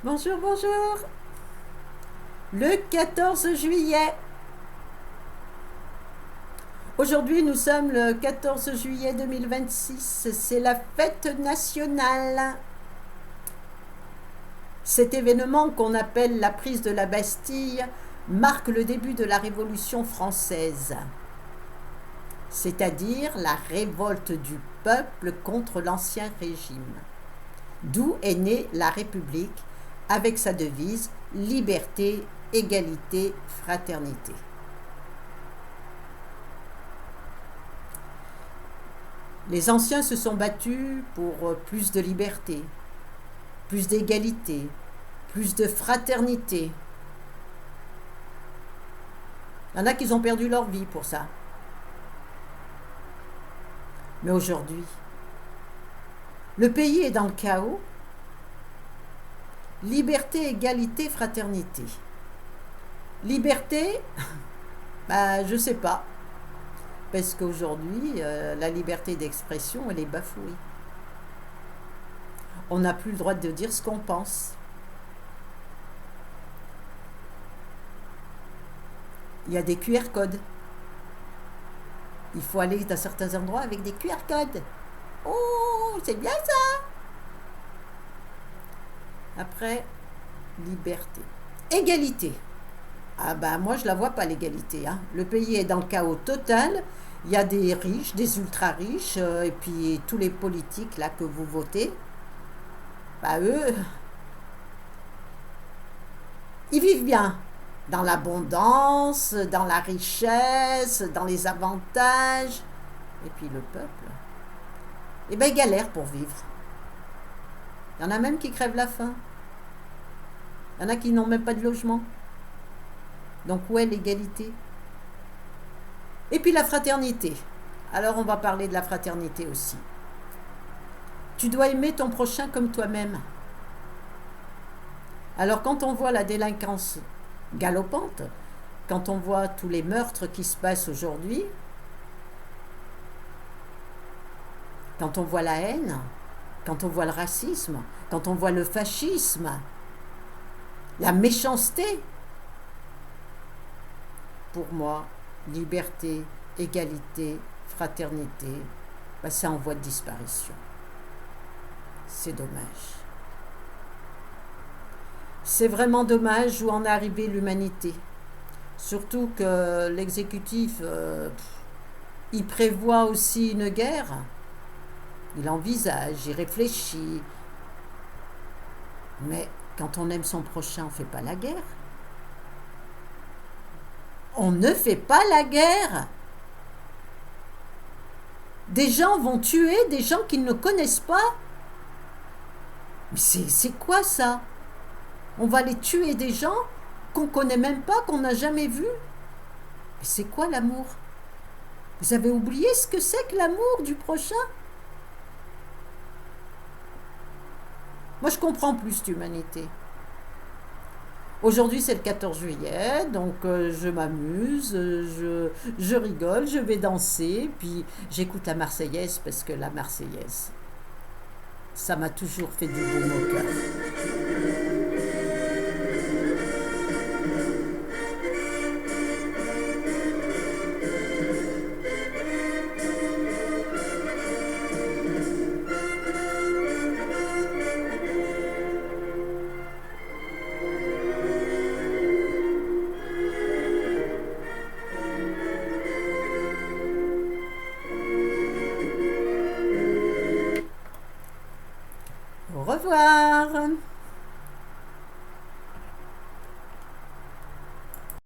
Bonjour, bonjour. Le 14 juillet. Aujourd'hui, nous sommes le 14 juillet 2026. C'est la fête nationale. Cet événement qu'on appelle la prise de la Bastille marque le début de la Révolution française, c'est-à-dire la révolte du peuple contre l'ancien régime, d'où est née la République avec sa devise liberté, égalité, fraternité. Les anciens se sont battus pour plus de liberté, plus d'égalité, plus de fraternité. Il y en a qui ont perdu leur vie pour ça. Mais aujourd'hui, le pays est dans le chaos. Liberté, égalité, fraternité. Liberté, je sais pas. Parce qu'aujourd'hui, la liberté d'expression, elle est bafouée. On n'a plus le droit de dire ce qu'on pense. Il y a des QR codes. Il faut aller dans certains endroits avec des QR codes. Oh, c'est bien ça. Après, liberté. Égalité. Moi je la vois pas l'égalité. Le pays est dans le chaos total. Il y a des riches, des ultra riches, et puis tous les politiques là que vous votez, eux, ils vivent bien. Dans l'abondance, dans la richesse, dans les avantages. Et puis le peuple, il galère pour vivre. Il y en a même qui crèvent la faim. Il y en a qui n'ont même pas de logement. Donc où est l'égalité? Et puis la fraternité. Alors on va parler de la fraternité aussi. Tu dois aimer ton prochain comme toi-même. Alors quand on voit la délinquance galopante, quand on voit tous les meurtres qui se passent aujourd'hui, quand on voit la haine, quand on voit le racisme, quand on voit le fascisme, la méchanceté, pour moi, liberté, égalité, fraternité, c'est en voie de disparition. C'est dommage. C'est vraiment dommage où en est arrivée l'humanité. Surtout que l'exécutif, il prévoit aussi une guerre. Il envisage, il réfléchit. Mais quand on aime son prochain, on ne fait pas la guerre. On ne fait pas la guerre. Des gens vont tuer des gens qu'ils ne connaissent pas. Mais c'est quoi ça? On va aller tuer des gens qu'on ne connaît même pas, qu'on n'a jamais vus. Mais c'est quoi l'amour? Vous avez oublié ce que c'est que l'amour du prochain? Moi, je comprends plus cette humanité. Aujourd'hui, c'est le 14 juillet, donc je m'amuse, je rigole, je vais danser, puis j'écoute la Marseillaise, parce que la Marseillaise, ça m'a toujours fait du baume au cœur. Au revoir.